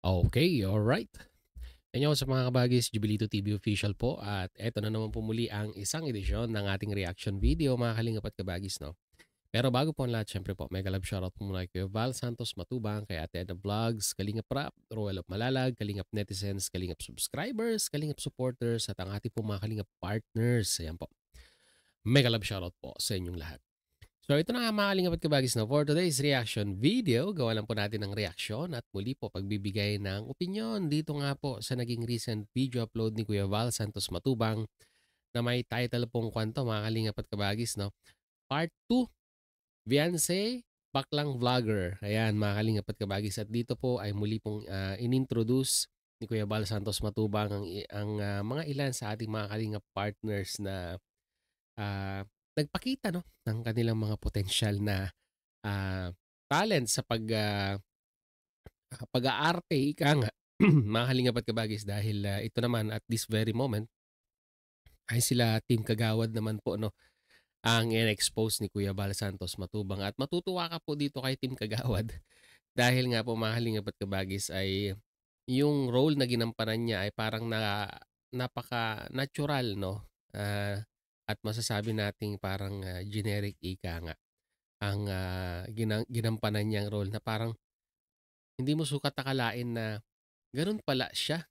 Okay, alright. Ganyan sa mga kabagis, Jubilito TV official po at eto na naman po muli ang isang edisyon ng ating reaction video mga kalingap at kabagis, no? Pero bago po ang lahat, syempre po, mega love shoutout po muna kay Val Santos Matubang, kay Ate Edna Vlogs, Kalingap Rap, Royal of Malalag, Kalingap Netizens, Kalingap Subscribers, Kalingap Supporters, at ang ating po mga Kalingap Partners. Ayan po. Mega love shoutout po sa inyong lahat. So ito na nga mga kalingap at kabagis na for today's reaction video. Gawa lang po natin ng reaksyon at muli po pagbibigay ng opinion dito nga po sa naging recent video upload ni Kuya Val Santos Matubang na may title pong kwanto mga kalingap at kabagis, no? Part 2, Fiancé, Baklang Vlogger. Ayan mga kalingap at kabagis, at dito po ay muli pong inintroduce ni Kuya Val Santos Matubang ang mga ilan sa ating mga kalingap partners na nagpakita, no, ng kanilang mga potensyal na talent sa pag-aarte, ika nga, mga kalingap at kabagis, dahil ito naman at this very moment ay sila Team Kagawad naman po, no, ang in-expose ni Kuya Val Santos Matubang. At matutuwa ka po dito kay Team Kagawad dahil nga po mga kalingap at kabagis ay yung role na ginampanan niya ay parang napaka-natural, no? At masasabi nating parang generic, ika nga, ang ginampanan niyang role na parang hindi mo sukat akalain na ganun pala siya.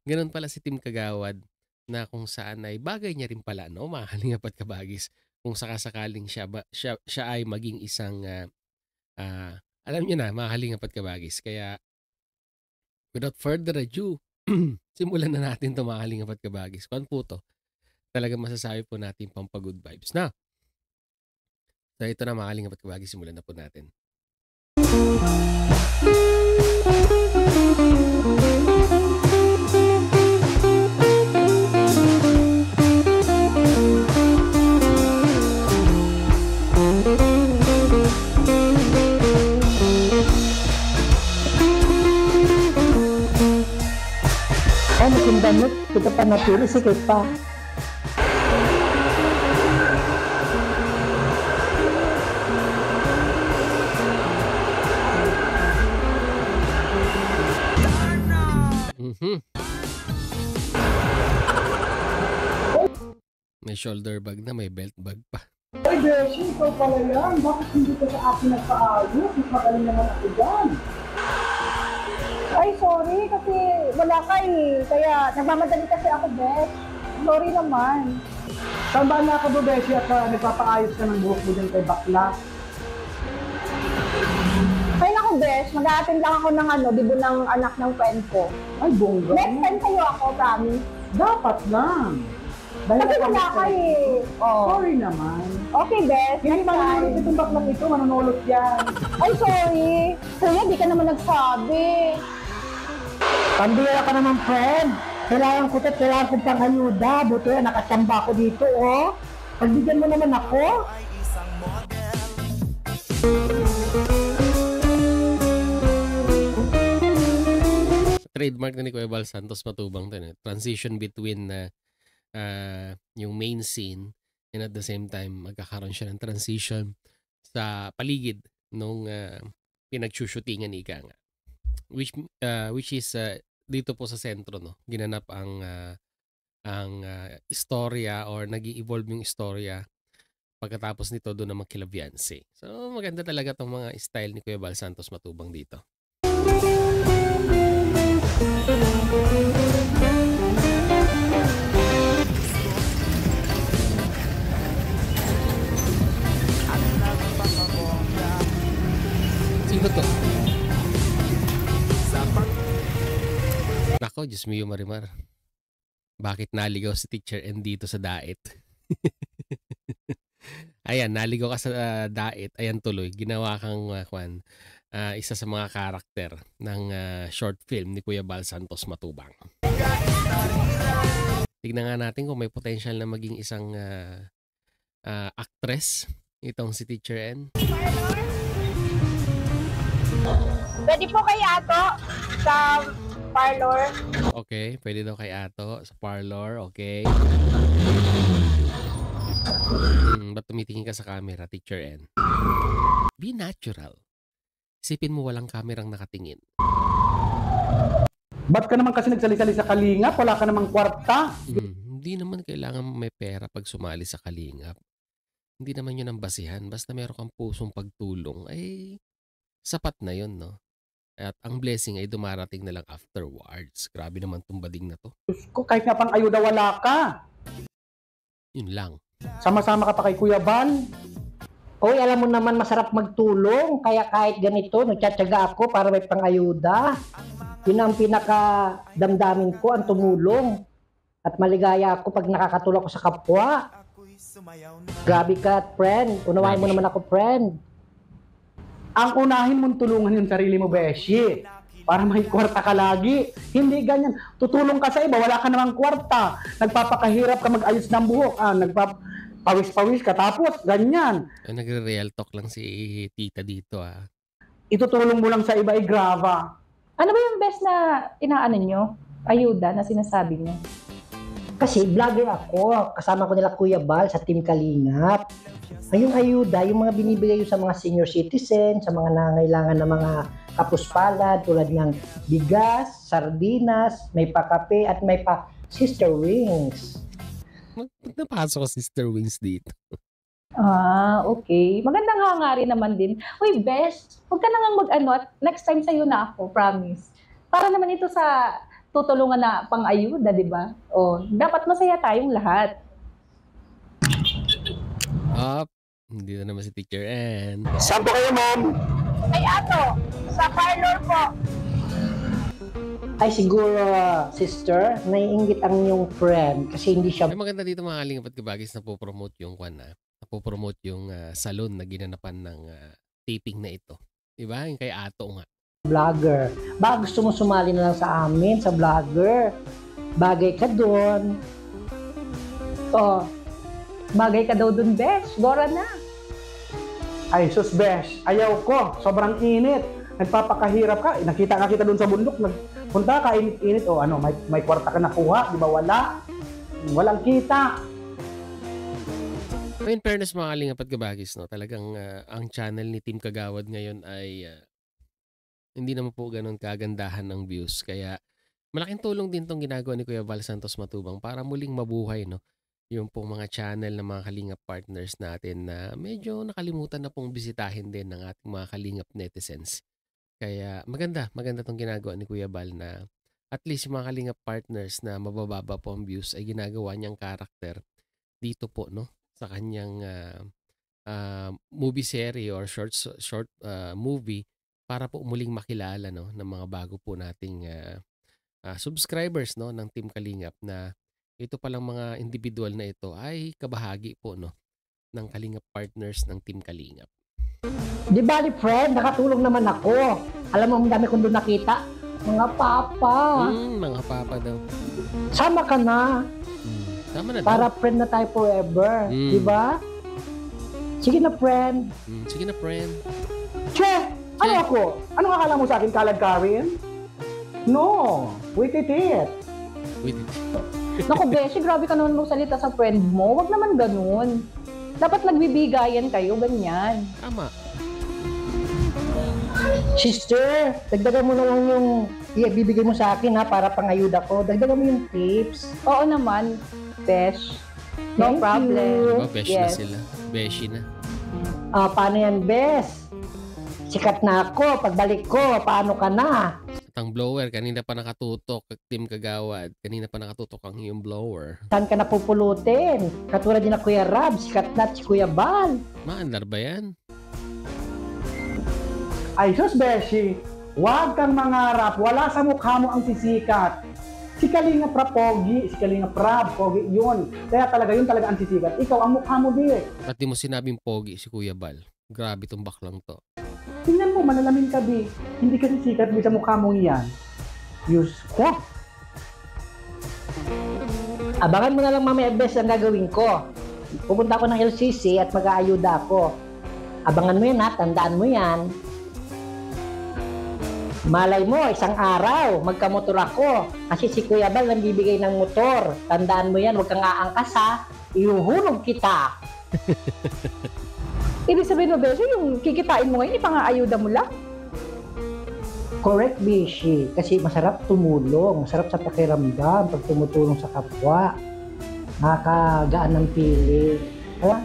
Ganun pala si Tim Kagawad, na kung saan ay bagay niya rin pala, no, mga kalingap at kabagis, kung sakasakaling siya ay maging isang alam niyo na mga kalingap at kabagis. Kaya without further ado, simulan na natin 'to mga kalingap at kabagis. Kung ano po 'to, talagang masasabi po natin pampa-good vibes na. So ito na mga kalingap at kabagis, simulan na po natin. Damit, kita pa napili, sikit pa. May shoulder bag na, may belt bag pa. Ay, Beshi, ikaw pala yan. Bakit hindi ka sa akin nagpaayos? Mas magaling naman ako dyan. Ay, sorry, kasi wala ka eh. Kaya nagmamadali kasi ako, Besh. Sorry naman. Tama na ka ba, Beshi, at nagpapaayos ka ng buhok mo dyan kay Bakla? Ay, naku, Besh. Mag-a-attend lang ako ng dibo ng anak ng friend ko. Ay, bongga. Next time kayo ako, promise. Dapat lang. Kasi wala ka eh. Oh. Sorry naman. Okay, Beth. Hindi manunulot itong baklang ito. Manunulot yan. Ay, sorry. Kaya di ka naman nagsabi. Pambira ka naman, friend. Kailangan ko pang ayuda. Buto yan, nakasamba ako dito, oh. Pagbigyan mo naman ako. Trademark na ni Kuya Val Santos Matubang din, transition between yung main scene and at the same time magkakaroon siya ng transition sa paligid nung pinagshootingan, ika nga, which is dito po sa sentro, no, ginanap ang istorya or nag-i-evolve yung istorya pagkatapos nito doon naman kila Fiancé. So maganda talaga tong mga style ni Kuya Val Santos Matubang dito. Sino to? Nako, Diyos mio Marimar. Bakit naligaw si Teacher N dito sa Dait? Ayan, naligaw ka sa Dait. Ayan tuloy, ginawa kang isa sa mga karakter ng short film ni Kuya Val Santos Matubang. Tignan nga natin kung may potential na maging isang actress itong si Teacher N. Pwede po kay Ato sa parlor. Okay, pwede daw kay Ato sa parlor. Okay. Ba't tumitingin ka sa camera, Teacher N? Be natural. Isipin mo walang kamerang nakatingin. Ba't ka naman kasi nagsali-sali sa Kalingap? Wala ka namang kwarta. Hindi naman kailangan may pera pag sumali sa Kalingap. Hindi naman yun ang basihan. Basta meron kang pusong pagtulong, ay sapat na yun, no? At ang blessing ay dumarating na lang afterwards. Grabe naman tong bading na to. Diyos ko, kahit nga pang ayuda wala ka. Yun lang. Sama-sama ka pa kay Kuya Bal. Oy, alam mo naman masarap magtulong, kaya kahit ganito, nagtsatsaga ako para may pangayuda. Yun ang pinaka-damdamin ko, ang tumulong. At maligaya ako pag nakakatulong ako sa kapwa. Grabe ka, friend. Unawain mo naman ako, friend. Ang unahin mong tulungan yung sarili mo, Beshi. Para may kwarta ka lagi. Hindi ganyan. Tutulong ka sa iba, wala ka namang kwarta. Nagpapakahirap ka mag-ayos ng buhok. Pawis-pawis ka, tapos ganyan. Nagre-real talk lang si tita dito, ah. Itutulong mo lang sa iba, grava. Ano ba yung best na inaano nyo? Ayuda na sinasabi nyo? Kasi vlogger ako, kasama ko nila Kuya Bal sa Team Kalingap. Ay, yung ayuda, yung mga binibigay sa mga senior citizen, sa mga nangangailangan ng mga kapuspalad, tulad ng bigas, sardinas, may pa-kape, at may pa sister wings. Napasok ko sister wings dito. Okay. Magandang hangarin naman din. Uy, best, huwag ka na nga mag-ano at next time sa'yo na ako, promise. Para naman ito sa tutulungan na pang-ayuda, di ba? Dapat masaya tayong lahat. Hindi na naman si Teacher Ann. Saan po kayo, ma'am? Ay, ato, sa parlor po. Ay, siguro, sister, naiinggit ang iyong friend kasi hindi siya Ay, maganda dito mga kalingap at kabagis na po-promote yung napopromote yung salon na ginanapan ng taping na ito. Diba? Yung kay Ato nga. vlogger. Baka gusto mo sumali na lang sa amin, sa vlogger. Bagay ka doon. Bagay ka daw dun, best. Gora na. Ay, sus, Besh. Ayaw ko. Sobrang init. Nagpapakahirap ka. Nakita kita doon sa bundok. Punta ka, init-init. May kwarta ka nakuha. Di ba wala? Walang kita. In fairness mga kalingap at kabagis, no, talagang ang channel ni Team Kagawad ngayon ay hindi naman po ganun kagandahan ng views. Kaya malaking tulong din tong ginagawa ni Kuya Val Santos Matubang para muling mabuhay, no, yung pong mga channel ng mga kalingap partners natin na medyo nakalimutan na pong bisitahin din ng ating mga kalingap netizens. Kaya maganda tong ginagawa ni Kuya Val na at least yung mga kalingap partners na mabababa po ang views ay ginagawa niyang karakter dito po, no, sa kanyang movie series or short movie para po muling makilala, no, ng mga bago po nating subscribers, no, ng Team Kalingap na ito palang mga individual na ito ay kabahagi po, no, ng Kalingap partners ng Team Kalingap. Di bali, friend, nakatulong naman ako. Alam mo, ang dami kong doon nakita. Mga papa. Mga papa daw. Sama ka na. Tama na Para daw. friend na tayo forever. Di ba? Sige na, friend. Sige na, friend. Che! Ano ako? Anong akala mo sa akin, Kalad Karin? No! Wait it. Wait. Naku, Beshi, grabe ka naman magsalita sa friend mo. Wag naman ganun. Dapat nagbibigayan kayo, ganyan. Tama. Sister, dagdagan mo na lang yung ibibigay mo sa akin, ha, para pangayuda ko. Dagdagan mo yung tips. Oo naman, Besh. No Thank problem. you. Diba, besh na sila. Beshi na. Paano yan, Bes? Sikat na ako. Pagbalik ko, paano ka na? At ang blower, kanina pa nakatutok. Team Kagawad, kanina pa nakatutok ang iyong blower. Saan ka napupulutin? Katulad din na Kuya Rab, sikat na si Kuya Bal. Maandar ba yan? Ay, sus, Beshi. Huwag kang mangarap. Wala sa mukha mo ang sisikat. Si Kalingap Rab, pogi. Si Kalingap Rab, pogi. Yun. Kaya talaga, yun talaga ang sisikat. Ikaw, ang mukha mo, di. At di mo sinabing pogi si Kuya Bal. Grabe tong baklang to. Tingnan mo, malalamin ka, di. Hindi ka sisikat, di sa mukha mo yan. Diyos ko. Abangan mo na lang mamaya, Bes, ang gagawin ko. Pupunta ako ng LCC at mag-aayuda ako. Abangan mo yan, ha? Tandaan mo yan. Malay mo, isang araw, magkamotor ako. Kasi si Kuya Bal nagbibigay ng motor. Tandaan mo yan, huwag kang aangkas, ha? Ihuhulog kita. Ibig sabihin mo, Beshi, yung kikitain mo ngayon, ipangaayuda mo lang? Correct, Bishi. Kasi masarap tumulong. Masarap sa pakiramdam pag tumutulong sa kapwa. Nakakagaan ng piling. Kaya,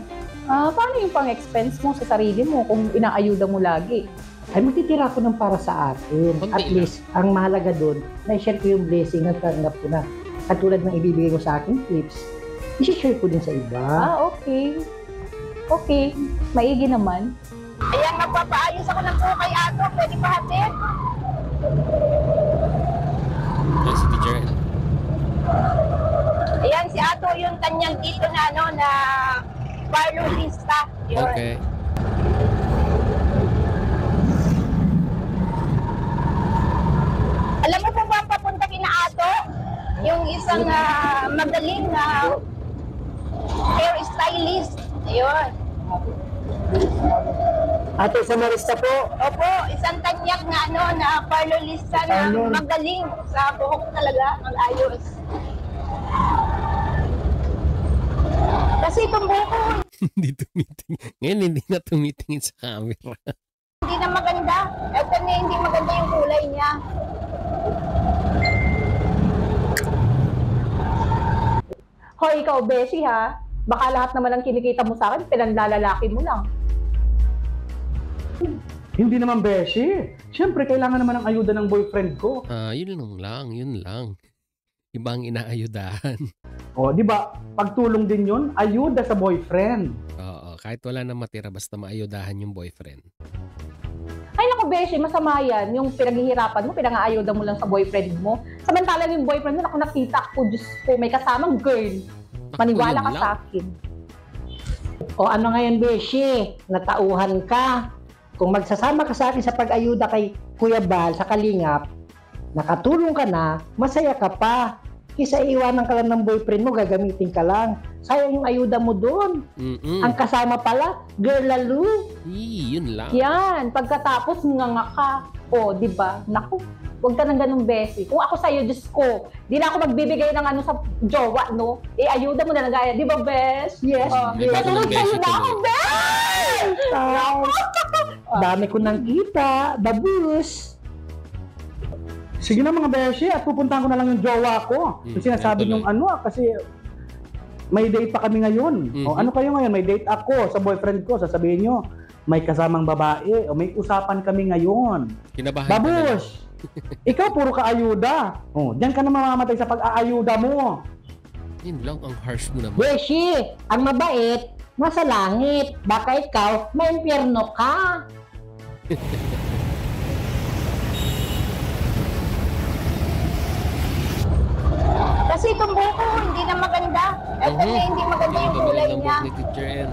Paano yung pang-expense mo sa sarili mo kung inaayuda mo lagi? ay magtitira ko ng para sa atin. Konti At lang. least, ang mahalaga doon, na-share ko yung blessing na tanggap ko na. Katulad ng ibibigay ko sa akin tips, i-share ko din sa iba. Okay. Okay. Maigi naman. Ayan, magpapaayos ako ng buhok kay Ato. Pwede pa hatid? Ay, si Teacher L. Ayan, si Ato yung kanyang dito na ano, na parlorista. Yun. Okay. Alam mo po ba ang papunta kina Ato? Yung isang magaling na hairstylist. Ayun. Ate Samarista po, Opo, isang tanyak na ano, na parlorista na Parlor. magaling sa buhok talaga, mag-ayos. Kasi itong buhok ko, Hindi tumitingin. Ngayon, hindi na tumitingin sa camera. hindi na maganda. Ito na hindi maganda yung kulay niya. Hoy, ikaw, Beshi, ha? Baka lahat naman ang kinikita mo sa akin, pinanlalalaki mo lang. Hindi naman, Beshi. Siyempre, kailangan naman ng ayuda ng boyfriend ko. Yun lang. Iba ang inaayudahan. O, di ba? Pagtulong din yun, ayuda sa boyfriend. Oo, kahit wala na matira, basta maayudahan yung boyfriend. Ay, naku, Beshi, masama yan. Yung pinaghihirapan mo, pinangaayuda mo lang sa boyfriend mo. Samantalang yung boyfriend mo, ako nakita ko, Diyos ko, may kasamang girl. Maniwala ka yun sa lang. akin. o ano ngayon, Beshi? Natauhan ka. Kung magsasama ka sa akin sa pag-ayuda kay Kuya Bal sa Kalingap, nakatulong ka na, masaya ka pa. Kisa iwanan ka lang ng boyfriend mo, gagamitin ka lang. Sayang yung ayuda mo doon. Ang kasama pala, girl lalo. Yun lang. Yan, pagkatapos nga ka. O, di ba? Naku, huwag ka ng ganung Beshi. Kung ako sa'yo, Diyos ko, di na ako magbibigay ng ano sa jowa, no? Ayuda mo na nagaya. Di ba, Besh? Yes. May bago ng Beshi na ako, tuloy. Besh! Dami ko nang kita, babus. Sige na mga Beshi, at pupuntahan ko na lang yung jowa ko. Kasi sinasabi yan nung kasi may date pa kami ngayon. O ano kayo ngayon? May date ako sa boyfriend ko. Sasabihin nyo, may kasamang babae. O may usapan kami ngayon. Kinabahan ka na lang. Babush! Ikaw puro ka ayuda. O, diyan ka na mamamatay sa pag-aayuda mo. Yun lang, ang harsh mo naman. Beshi, ang mabait, nasa langit. Baka ikaw, may impyerno ka. Kasi itong buhok ko, hindi na maganda. Ito na hindi maganda yung kulay Ang niya. buhok ni Teacher L.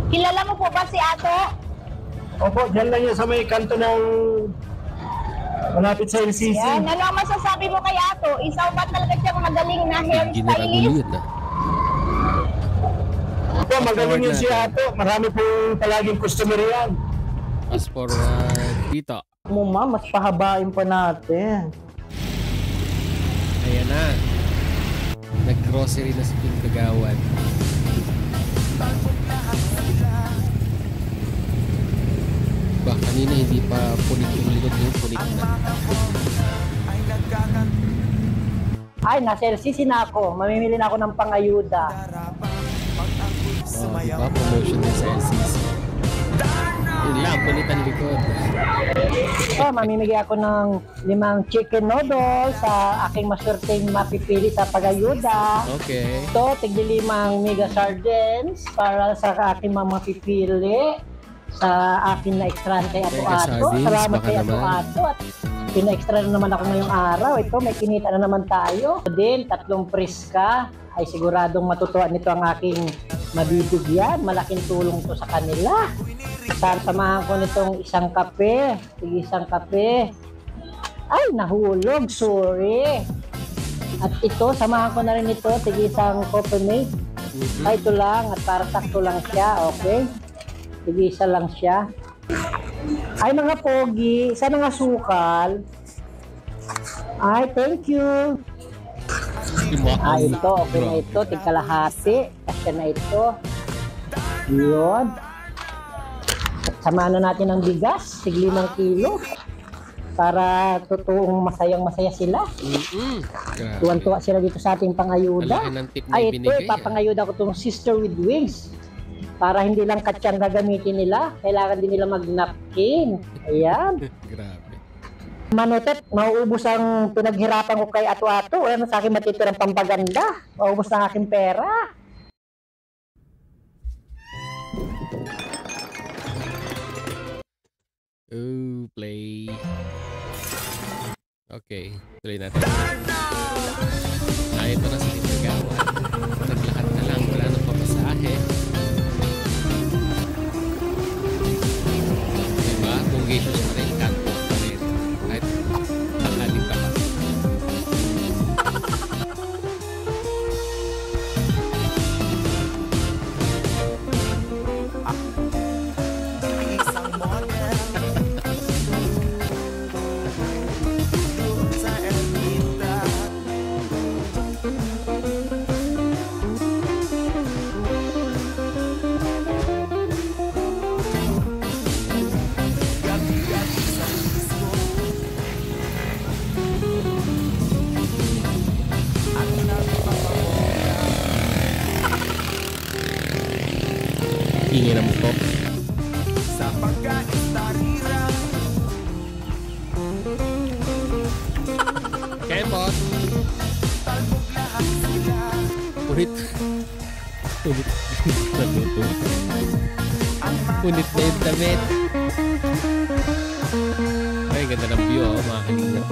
Kilala mo po ba si Ato? Opo, dyan lang yan sa may kanto ng malapit sa LCC. Yan. Ano ang masasabi mo kay Ato? Isaw ba talaga siyang magaling na Ginaragulo hairstylist? yun Opo, magaling yun si Ato. Marami pong palaging customer yan. Fast forward dito. Mo ma, mas pahabain pa natin. Ayan na. Nag-grocery na si Kim Kagawad. Ba, kanina hindi pa punit yung likod niyo, punit na. Ay, nasa LCC na ako. Mamimili na ako ng pangayuda. Oh, diba? Promotion din sa LCC. Yun lang, punit ang likod. So, mamimigay ako ng 5 chicken noodles sa aking maswerteng mapipili sa pagayuda. Okay. Ito, tigli 5 mega sardines para sa aking mga mapipili sa akin na extra kay Mega Ato-Ato. sardines, Salamat baka kay naman. Ato-Ato. At pina-extra na naman ako ngayong araw. Ito, may kinita na naman tayo. Din, 3 priska. Ay siguradong matutuwa nito ang aking mabibigyan. Malaking tulong to sa kanila. Samahan ko nitong isang kape. Sige, isang kape. Ay, nahulog. Sorry. At ito, samahan ko na rin ito. Sige, isang coffee mate. Ay, ito lang. At para sakto lang siya. Okay? Sige, isa lang siya. Ay, mga pogi. Isa na nga sukal. Ay, thank you. Ay, ito, okay na Grabe. ito. Tigkalahati. Kasya na ito. Yun. At samahan na natin ang bigas. Sig 5 kilo. Para totoong masayang-masaya sila. Grabe. Tuwan-tuwa sila dito sa ating Ang pangayuda. laki ng tip na Ay, ito, ibinigay. ipapangayuda ko itong Sister with Wings. Para hindi lang katsang gagamitin nila, kailangan din nila mag-napkin. Ayan. Grabe. Manutet, mauubos ang pinaghirapan ko kay Ato-Ato. Wala na sa akin matitirang pampaganda. Mauubos na ang aking pera. Oh, play. Okay, tuloy natin. Ito na sa Ligawan. Naglakad na lang, wala nang pamasahe. Diba? Bungations pa rin, kanto pa rin. Kahit tanghali pa lang. Ingay na mo to. Kembot. Ulit. Ulit. Ulit na yung damit. Ay, ganda ng view, oh, mga kalingap.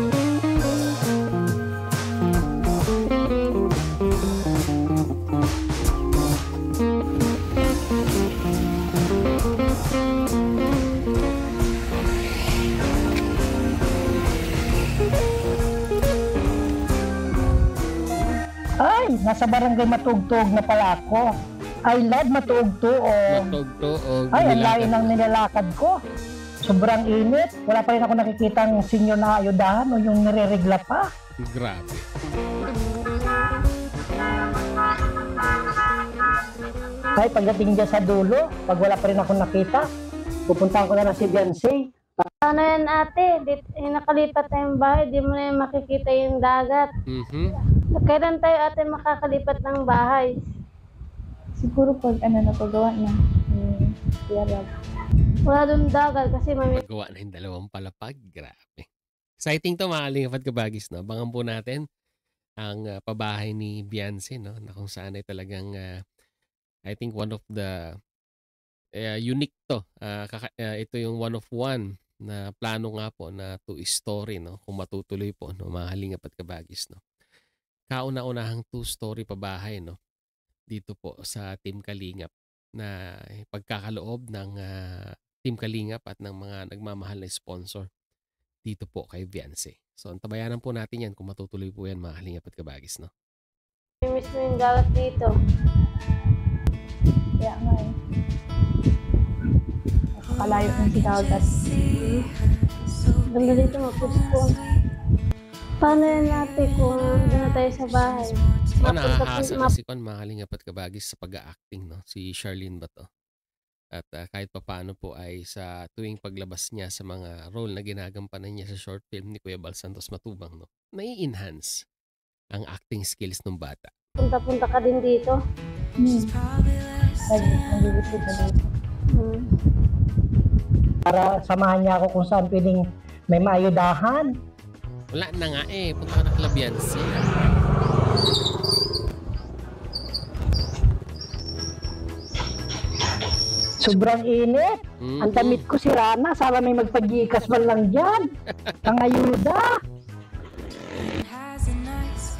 Ay, nasa barangay Matugtog na pala ako. I love Matugtog. Matugtog. Ay, ang layo ng nilalakad ko. Sobrang init. Wala pa rin ako nakikitang senior na ayudahan o yung nireregla pa. Grabe. Ay, pagdating dyan sa dulo, pag wala pa rin ako nakita, pupuntahan ko na lang si Beyonce. Ano yan ate? Nakalipat na yung bahay, di mo na yung makikita yung dagat. Kailan tayo ate makakalipat ng bahay? Siguro pag napagawa na. Wala doon dagat kasi mami. Paggawa na yung dalawang palapag. Grabe. Exciting to, mga kalingap at kabagis, no? Abangan po natin ang pabahay ni Beyonce, no? Na kung saan ay talagang I think one of the unique to. Ito yung one of one na plano nga po na two-story, no? Kung matutuloy po, no? Mga kalingap at kabagis, no? Kauna-unahang two-story pabahay, no? Dito po sa Team Kalingap na pagkakaloob ng Team Kalingap at ng mga nagmamahal na sponsor dito po kay Beyonce. So, antabayanan po natin yan kung matutuloy po yan, mga kalingap at kabagis, no? Miss mo yung dagat dito. Kaya nga eh. Nakakalayo ng si dagat. Ganda dito mapusto. Paano yan ate kung doon na tayo sa bahay? So, nakahasa na si Kwan, mga kalingap at kabagis sa pag-acting, no? Si Charlene ba to? At kahit papaano po ay sa tuwing paglabas niya sa mga role na ginagampanan niya sa short film ni Kuya Bal Santos Matubang, no? Nai-enhance ang acting skills ng bata. Punta-punta ka din dito. Nag-visit na dito. Para samahan niya ako kung saan pwedeng may maayudahan. Wala na nga eh. Punta ka na kila Beyonce. Sobrang init. Ang damit ko sira na. Sana may magpagikas man lang dyan. Ang ayuda.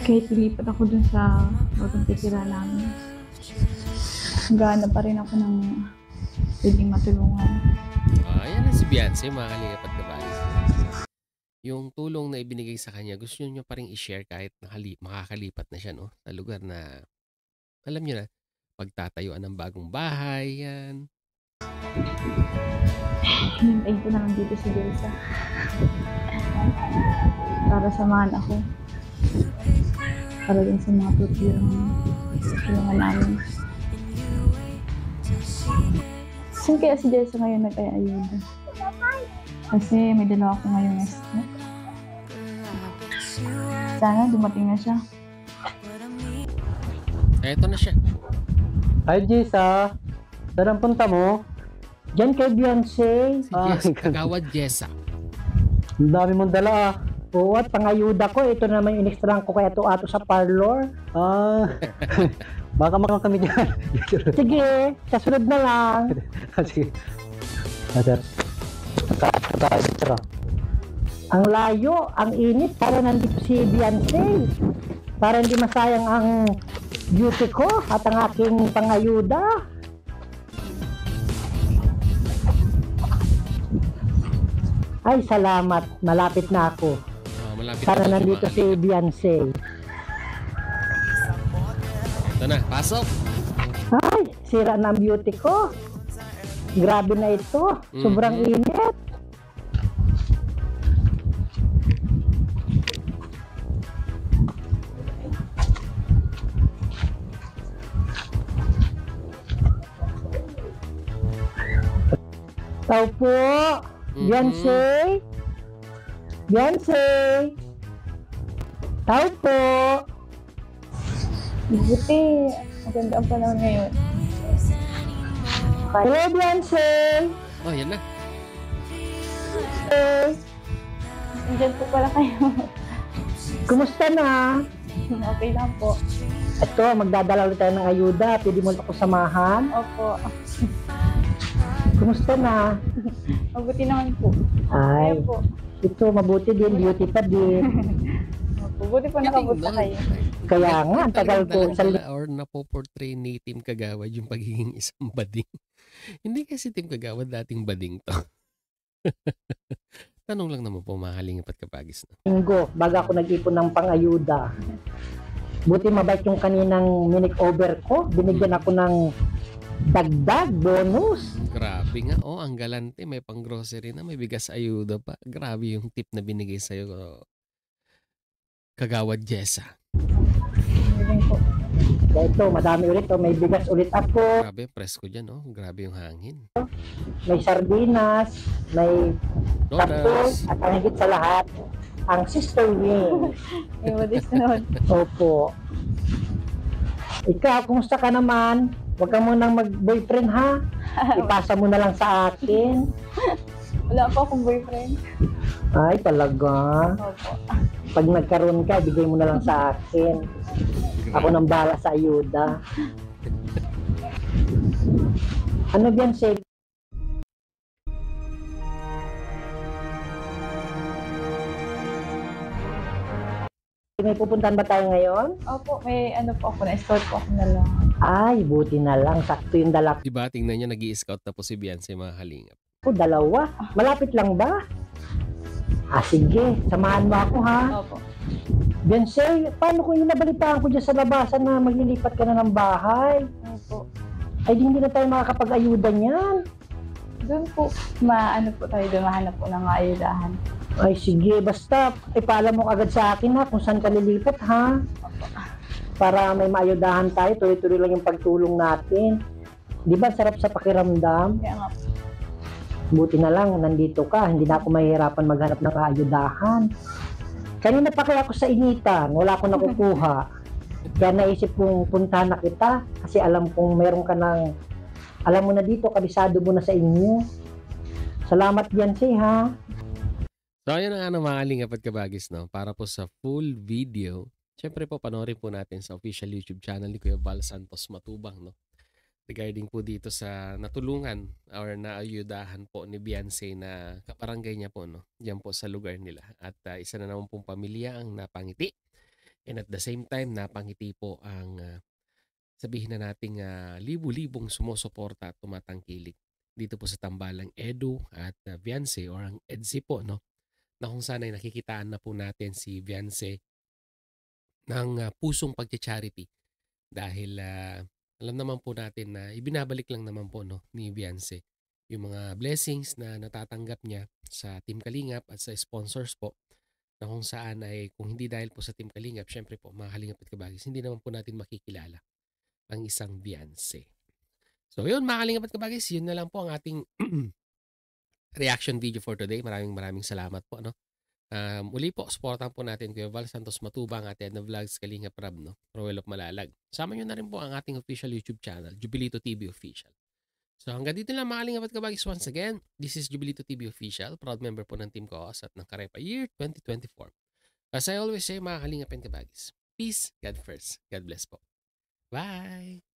Kahit ilipat ako dun sa bagong titira namin. Gana pa rin ako ng pwedeng matulungan. Ayan na si Beyonce, mga kalingap at kabagis. Yung tulong na ibinigay sa kanya, gusto nyo pa rin i-share kahit makakalipat na siya, no? Sa lugar na, alam nyo na, pagtatayuan ng bagong bahay, yan. Hintayin ko na lang dito si Delsa. para samahan ako. Para din sa mga tutulungan namin. Saan kaya si Jessa ngayon nag-ayuda? Kasi may dalawa ako ngayong estimate. Sana dumating na siya. Eto na siya. Hi, Jessa. Saan ang punta mo? Diyan kay Beyonce. Si Kagawad Jessa. Ang dami mong dala ah. Oo, at pangayuda ko. Ito naman yung in-extrahan ko kaya ato sa parlor. Baka makang kami dyan. Sige, sa sunod na lang. Sige. Sir. Ang layo, ang init, para nandito si Beyonce. Para hindi masayang ang beauty ko at ang aking pangayuda. Ay, salamat. Malapit na ako. Malapit Para na nandito si Beyonce. Ito na, pasok. Ay, sira na ang beauty ko. Grabe na ito. Sobrang init. Tao po. Beyonce. Beyonce. Tao po. Buti, maganda ang panahon ngayon. Hello, Beyonce. Oh, yan na. Nandiyan po pala kayo. Kumusta na? Okay lang po. Ito, magdadala ulit tayo ng ayuda. Pwede mo ako samahan. Opo. Kumusta na? Mabuti naman po. Ay, Kaya po. ito, mabuti din. Beauty pa din. Opo. Buti po nakabuta kayo. Kaya nga, ang tagal ko. Or napoportray ni Team Kagawad yung pagiging isang bading. Hindi kasi Team Kagawad dating bading to. Tanong lang naman po, mga kalingap at kapagis na. Linggo, baga ako nag-ipon ng pang-ayuda. Buti mabait yung kaninang minute-over ko. Binigyan ako ng dagdag, bonus. Grabe nga. Oh, ang galante. May pang-grocery na. May bigas ayuda pa. Grabe yung tip na binigay sa'yo, Kagawad Jessa. Galing po. Kaya ito, madami ulit. Oh. May bigas ulit ako. Grabe, presko dyan, oh. Grabe yung hangin. May sardinas. May Donuts. at ang higit sa lahat, ang sister wing. May wadis na. Opo. Ikaw, kumusta ka naman? Huwag ka munang mag-boyfriend ha. Ipasa mo na lang sa akin. Wala po akong boyfriend. Ay, talaga. Opo. Pag nagkaroon ka, bigay mo na lang sa akin. Ako nang bahala sa ayuda. Ano yan, Shay? May pupuntahan ba tayo ngayon? Opo, may ano po ako, na-store po ako na lang. Ay, buti na lang. Sakto yung dala Diba, tingnan nyo, nag-i-scout na po si Beyonce, mga kalingap. ko. Dalawa. Malapit lang ba? Sige. Samahan mo ako, ha? Opo. Beyonce, paano kung inabalitaan ko dyan sa labasan na maglilipat ka na ng bahay? Opo. Ay, hindi na tayo makakapag-ayuda niyan. Doon po, maano po tayo, doon mahanap po ng ayudahan. Ay, sige. Basta, ipaalam mo agad sa akin, ha? Kung saan ka lilipat, ha? Para may maayudahan tayo. Tuloy-tuloy lang yung pagtulong natin. Di ba, sarap sa pakiramdam? Kaya nga po. Buti na lang, nandito ka. Hindi na ako mahihirapan maghanap ng kaayudahan. Kanina pa kaya ako sa initan. Wala akong nakukuha. Kaya naisip kong puntahan na kita. Kasi alam kong meron ka ng... Alam mo na dito, kabisado mo na sa inyo. Salamat Beyonce, ha? So, ayun ang mga kalingap at kabagis, no? Para po sa full video, syempre po, panoorin po natin sa official YouTube channel ni Kuya Val Santos Matubang, no? Regarding po dito sa natulungan or naayudahan po ni Beyonce na kaparangay niya po, no? Diyan po sa lugar nila. At isa na naman pong pamilya ang napangiti. And at the same time, napangiti po ang sabihin na nating libu-libong sumusuporta at tumatangkilik dito po sa tambalang Edu at Beyonce or ang EDSI po, no? Na kung sana'y nakikitaan na po natin si Beyonce ng pusong pagcha-charity dahil alam naman po natin na ibinabalik lang naman po, no, ni Beyonce yung mga blessings na natatanggap niya sa Team Kalingap at sa sponsors po na kung saan ay kung hindi dahil po sa Team Kalingap, syempre po mga Kalingap at Kabagis, hindi naman po natin makikilala ang isang Beyonce. So yun mga Kalingap at Kabagis, yun na lang po ang ating reaction video for today. Maraming salamat po. Muli po, supportan po natin Kuya Val Santos Matubang, Ate Edna Vlogs, Kalingap Rab, Roel of Malalag. Sama nyo na rin po ang ating official YouTube channel, Jubilito TV Official. So hanggang dito lang mga Kalingap at Kabagis. Once again, this is Jubilito TV Official, proud member po ng Team Koos at ng Karepa Year 2024. As I always say mga Kalingap and Kabagis, peace, God first, God bless po. Bye!